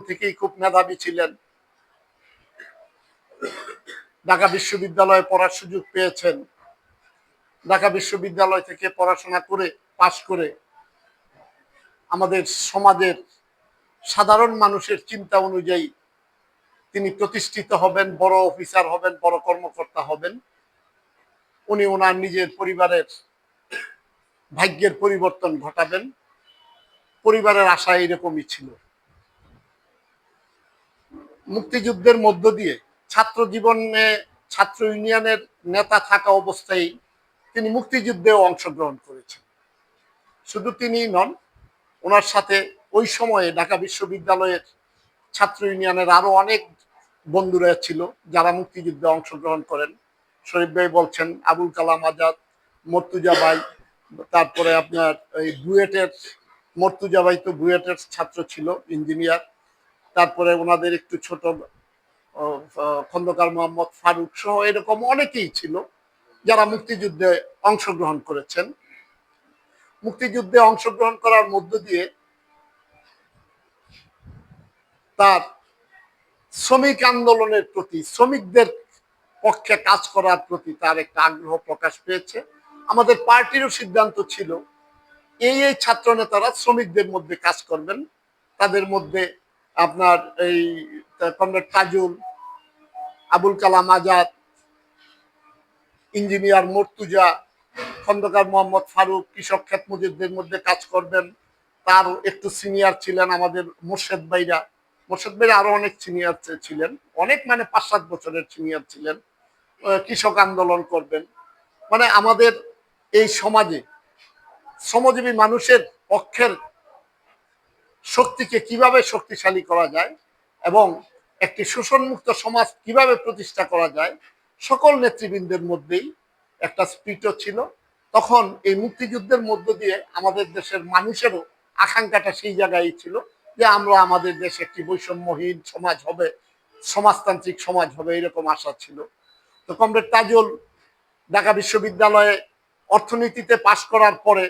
থেকেই খুব মেধাবী ছিলেন, ঢাকা বিশ্ববিদ্যালয়ে পড়ার সুযোগ পেয়েছেন, ঢাকা বিশ্ববিদ্যালয় থেকে পড়াশোনা করে পাশ করে আমাদের সমাজের সাধারণ মানুষের চিন্তা অনুযায়ী তিনি প্রতিষ্ঠিত হবেন, বড় অফিসার হবেন, বড় কর্মকর্তা হবেন। উনি ওনার নিজের পরিবারের ভাগ্যের পরিবর্তন ঘটাবেন, পরিবারের আশা এরকমই ছিল। মুক্তিযুদ্ধের মধ্য দিয়ে ছাত্র জীবনে ছাত্র ইউনিয়নের নেতা থাকা অবস্থায় তিনি মুক্তিযুদ্ধেও অংশগ্রহণ করেছেন। শুধু তিনি নন, ওনার সাথে ওই সময়ে ঢাকা বিশ্ববিদ্যালয়ের ছাত্র ইউনিয়নের আরো অনেক বন্ধুরা ছিল যারা মুক্তিযুদ্ধে অংশগ্রহণ করেন। শরীফ ভাই বলছেন আবুল কালাম আজাদ, মর্তুজা ভাই, তারপরে আপনার এই বুয়েটের মর্তুজা ভাই তো বুয়েটের ছাত্র ছিল, ইঞ্জিনিয়ার। তারপরে ওনাদের একটু ছোট খন্দকার মোহাম্মদ ফারুক সহ এরকম অনেকেই ছিল যারা মুক্তিযুদ্ধে অংশগ্রহণ করেছেন। মুক্তিযুদ্ধে অংশগ্রহণ করার মধ্য দিয়ে তার শ্রমিক আন্দোলনের প্রতি, শ্রমিকদের পক্ষে কাজ করার প্রতি তার একটা আগ্রহ প্রকাশ পেয়েছে। আমাদের পার্টিরও সিদ্ধান্ত ছিল এই ছাত্র নেতারা শ্রমিকদের মধ্যে কাজ করবেন। তাদের মধ্যে আপনার এই কমরেড তাজুল, আবুল কালাম আজাদ, ইঞ্জিনিয়ার মর্তুজা, খন্দকার মোহাম্মদ ফারুক কৃষক ক্ষেত মজুরদের মধ্যে কাজ করবেন। তার একটু সিনিয়র ছিলেন আমাদের মোর্শেদ ভাইরা, মোর্শেদ ভাইরা আরো অনেক সিনিয়র ছিলেন, অনেক মানে 5-7 বছরের সিনিয়র ছিলেন, কৃষক আন্দোলন করবেন। মানে আমাদের এই সমাজে শ্রমজীবী মানুষের পক্ষের শক্তিকে কিভাবে শক্তিশালী করা যায় এবং একটি শোষণমুক্ত সমাজ কিভাবে প্রতিষ্ঠা করা যায়, সকল নেতৃবৃন্দের মধ্যেই একটা স্পিরিটও ছিল। তখন এই মুক্তিযুদ্ধের মধ্য দিয়ে আমাদের দেশের মানুষেরও আকাঙ্ক্ষাটা সেই জায়গায় ছিল যে আমরা আমাদের দেশে একটি বৈষম্যহীন সমাজ হবে, সমাজতান্ত্রিক সমাজ হবে, এরকম আশা ছিল। তো কমরেড তাজুল ঢাকা বিশ্ববিদ্যালয়ে অর্থনীতিতে পাশ করার পরে,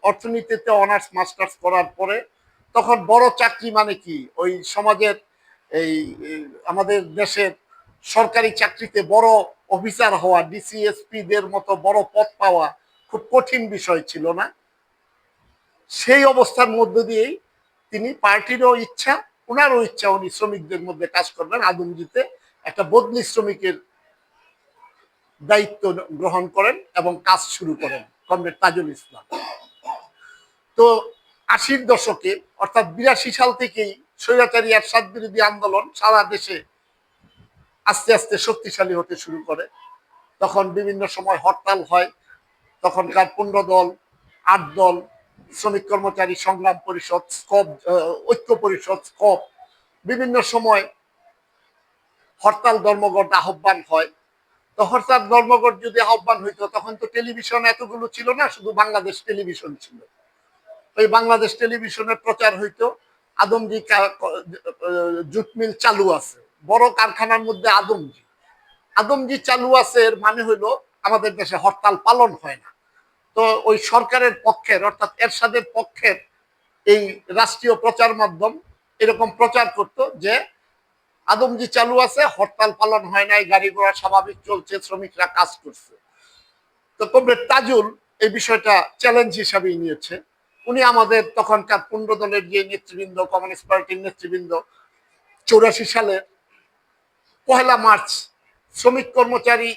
অর্থনীতিতে অনার্স মাস্টার্স করার পরে তখন বড় চাকরি মানে কি, ওই সমাজের এই আমাদের দেশের সরকারি চাকরিতে বড় অফিসার হওয়া, ডিসিএসপি দের মতো বড় পদ পাওয়া খুব কঠিন বিষয় ছিল না। সেই অবস্থার মধ্য দিয়েই তিনি পার্টিরও ইচ্ছা, ওনারও ইচ্ছা উনি শ্রমিকদের মধ্যে কাজ করবেন, আদমজিতে একটা বদলি শ্রমিকের দায়িত্ব গ্রহণ করেন এবং কাজ শুরু করেন কমরেড তাজুল ইসলাম। তো 80-র দশকে অর্থাৎ 82 সাল থেকেই স্বৈরাচারী এরশাদ বিরোধী আন্দোলন সারা দেশে আস্তে আস্তে শক্তিশালী হতে শুরু করে। তখন বিভিন্ন সময় হরতাল হয়, তখনকার 15 দল 8 দল শ্রমিক কর্মচারী সংগ্রাম পরিষদ, স্কপ, ঐক্য পরিষদ, স্কপ, বিভিন্ন সময় হরতাল ধর্মঘট আহ্বান হয়। তো হরতাল ধর্মঘট যদি আহ্বান হইতো তখন তো টেলিভিশন এতগুলো ছিল না, শুধু বাংলাদেশ টেলিভিশন ছিল। ওই বাংলাদেশ টেলিভিশনের প্রচার হইতো আদমজি জুট মিল চালু আছে, বড় কারখানার মধ্যে আদমজি, আদমজি চালু আছে এর মানে হইলো আমাদের দেশে হরতাল পালন হয় না। তো ওই সরকারের পক্ষের অর্থাৎ এরশাদের পক্ষের এই রাষ্ট্রীয় প্রচার মাধ্যম এরকম প্রচার করত যে আদমজি চালু আছে, হরতাল পালন হয় নাই, গাড়ি ঘোড়া স্বাভাবিক চলছে, শ্রমিকরা কাজ করছে। তো কমরেড তাজুল এই বিষয়টা চ্যালেঞ্জ হিসাবেই নিয়েছে। উনি আমাদের তখনকার 15 দলের যে নেতৃবৃন্দ, কমিউনিস্ট পার্টির নেতৃবৃন্দ, 84 সালের 1 মার্চ শ্রমিক কর্মচারী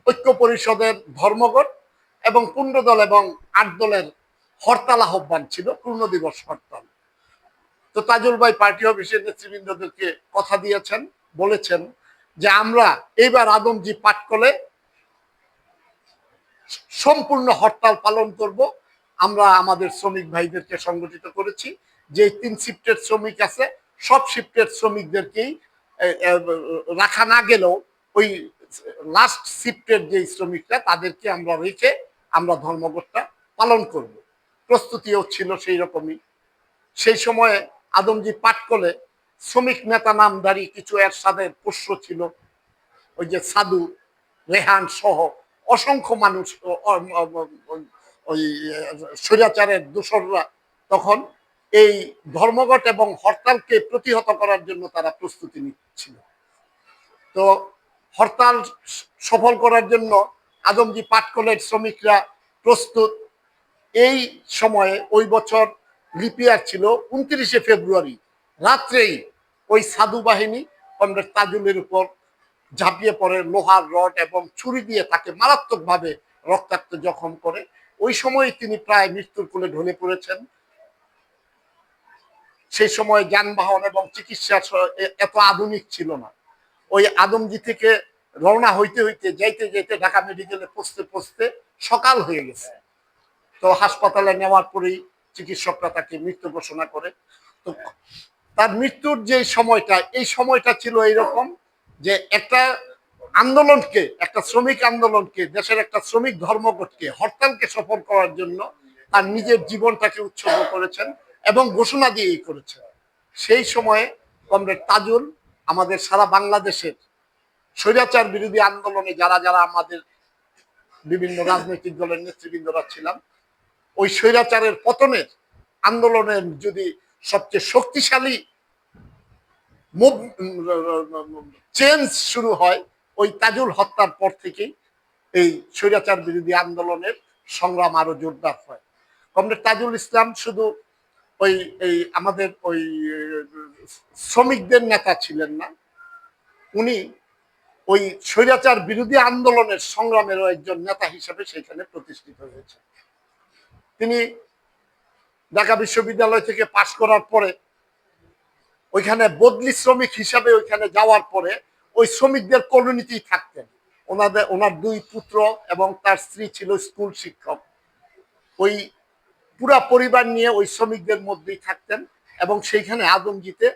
ঐক্য পরিষদের ধর্মঘট এবং 15 দল এবং 8 দলের হরতাল আহ্বান ছিল, পূর্ণ দিবস হরতাল। তো তাজুল ভাই পার্টি অফিসের নেতৃবৃন্দদেরকে কথা দিয়েছেন, বলেছেন যে আমরা এইবার আদমজি পাটকলে সম্পূর্ণ হরতাল পালন করব। আমরা আমাদের শ্রমিক ভাইদেরকে সংগঠিত করেছি, যে 3 শিফটের শ্রমিক আছে সব শিফটের শ্রমিকদেরকেই রাখা না গেলেও ওই লাস্ট শিফটের যে শ্রমিকরা তাদেরকে আমরা রেখে আমরা ধর্মঘটটা পালন করব। প্রস্তুতিও ছিল সেই রকমই। সেই সময়ে আদমজি পাটকলে শ্রমিক নেতা নামধারী কিছু এরশাদের পোষ্য ছিল, ওই যে সাধু, রেহান সহ অসংখ্য মানুষ, ওই স্বৈরাচারের দোসররা তখন এই ধর্মঘট এবং হরতালকে প্রতিহত করার জন্য তারা প্রস্তুতি নিচ্ছিল। তো হরতাল সফল করার জন্য আদমজি পাটকলের শ্রমিকরা প্রস্তুত। এই সময়ে ওই বছর লিপিয়ার ছিল 29শে ফেব্রুয়ারি রাত্রেই ওই সাধু বাহিনী কমরেড তাজুলের উপর ঝাঁপিয়ে পড়ে, লোহার রড এবং ছুরি দিয়ে তাকে মারাত্মকভাবে রক্তাক্ত জখম করে। ওই সময় তিনি প্রায় মৃত্যুর কোলে ঢলে পড়েছেন। সেই সময় যানবাহন এবং চিকিৎসা এত আধুনিক ছিল না। ওই আদমজি থেকে রওনা হইতে হইতে যাইতে যাইতে ঢাকা মেডিকেলে পৌঁছতে পৌঁছতে সকাল হয়ে গেছে। তো হাসপাতালে নেওয়ার পরেই চিকিৎসকরা তাকে মৃত্যু ঘোষণা করে। তো তার মৃত্যুর যে সময়টা, এই সময়টা ছিল এইরকম যে একটা আন্দোলনকে, একটা শ্রমিক আন্দোলনকে, দেশের একটা শ্রমিক ধর্মঘটকে, হরতালকে সফল করার জন্য তার নিজের জীবনটাকে উৎসর্গ করেছেন এবং ঘোষণা দিয়েই করেছেন। সেই সময়ে কমরেড তাজুল আমাদের সারা বাংলাদেশের স্বৈরাচার বিরোধী আন্দোলনে যারা যারা আমাদের বিভিন্ন রাজনৈতিক দলের নেতৃবৃন্দরা ছিলাম, ওই স্বৈরাচারের পতনের আন্দোলনের যদি সবচেয়ে শক্তিশালী চেঞ্জ শুরু হয় ওই তাজুল হত্যার পর থেকেই। এই স্বৈরাচার বিরোধী আন্দোলনের সংগ্রাম আরো জোরদার হয়। কমরেড তাজুল ইসলাম শুধু ওই এই আমাদের ওই শ্রমিকদের নেতা ছিলেন না, উনি ওই স্বৈরাচার বিরোধী আন্দোলনের সংগ্রামেরও একজন নেতা হিসেবে সেখানে প্রতিষ্ঠিত হয়েছে। তিনি ঢাকা বিশ্ববিদ্যালয় থেকে পাশ করার পরে ওইখানে বদলি শ্রমিক হিসাবে ওইখানে যাওয়ার পরে ওই শ্রমিকদের কলোনিতেই থাকতেন। ওনার দুই পুত্র এবং তার স্ত্রী ছিল স্কুল শিক্ষক। ওই পুরা পরিবার নিয়ে ওই শ্রমিকদের মধ্যেই থাকতেন এবং সেইখানে আদমজিতে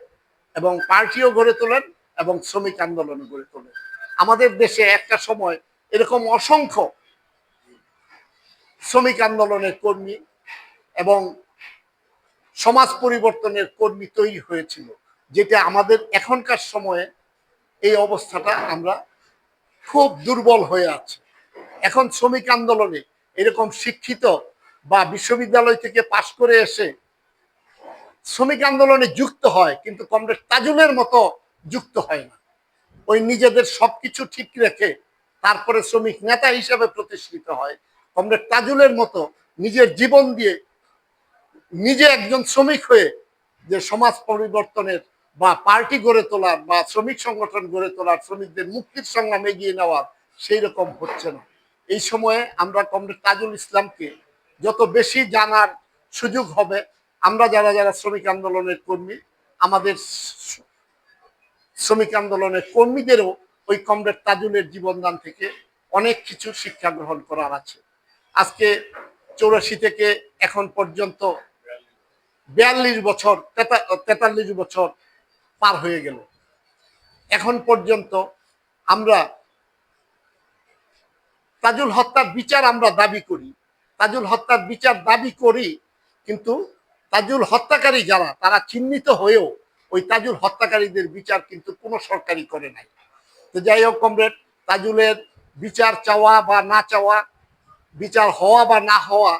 এবং পার্টিও গড়ে তোলেন এবং শ্রমিক আন্দোলন গড়ে তোলেন। আমাদের দেশে একটা সময় এরকম অসংখ্য শ্রমিক আন্দোলনের কর্মী এবং সমাজ পরিবর্তনের কর্মী তৈরি হয়েছিল, যেটা আমাদের এখনকার সময়ে এই অবস্থাটা আমরা খুব দুর্বল হয়ে আছে। এখন শ্রমিক আন্দোলনে এরকম শিক্ষিত বা বিশ্ববিদ্যালয় থেকে পাশ করে এসে শ্রমিক আন্দোলনে যুক্ত হয়, কিন্তু কমরেড তাজুলের মতো যুক্ত হয় না। ওই নিজেদের সবকিছু ঠিক রেখে তারপরে শ্রমিক নেতা হিসেবে প্রতিষ্ঠিত হয়। কমরেড তাজুলের মতো নিজের জীবন দিয়ে নিজে একজন শ্রমিক হয়ে যে সমাজ পরিবর্তনের বা পার্টি গড়ে তোলার বা শ্রমিক সংগঠন গড়ে তোলার, শ্রমিকদের মুক্তির সংগ্রাম এগিয়ে নেওয়ার সেই রকম হচ্ছে না। এই সময়ে আমরা কমরেড তাজুল ইসলামকে যত বেশি জানার সুযোগ হবে, আমরা যারা যারা শ্রমিক আন্দোলনের কর্মী, আমাদের শ্রমিক আন্দোলনের কর্মীদেরও ওই কমরেড তাজুলের জীবনদান থেকে অনেক কিছু শিক্ষা গ্রহণ করার আছে। আজকে 84 থেকে এখন পর্যন্ত 42 বছর 43 বছর পার হয়ে গেল। এখন পর্যন্ত আমরা তাজুল হত্যার বিচার আমরা দাবি করি, তাজুল হত্যার বিচার দাবি করি, কিন্তু তাজুল হত্যাকারী যারা তারা চিহ্নিত হয়েও ওই তাজুল হত্যাকারীদের বিচার কিন্তু কোনো সরকারই করে নাই। তো যাই হোক কমরেড তাজুলের বিচার চাওয়া বা না চাওয়া, বিচার হওয়া বা না হওয়া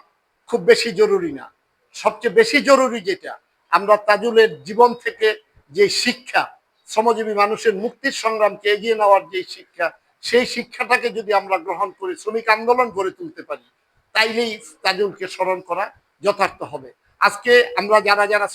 খুব বেশি জরুরি না। সবচেয়ে বেশি জরুরি যেটা, আমরা তাজুলের জীবন থেকে যে শিক্ষা, শ্রমজীবী মানুষের মুক্তির সংগ্রামকে এগিয়ে নেওয়ার যে শিক্ষা, সেই শিক্ষাটাকে যদি আমরা গ্রহণ করে শ্রমিক আন্দোলন গড়ে তুলতে পারি, তাইলেই তাজুলকে স্মরণ করা যথার্থ হবে। আজকে আমরা যারা যারা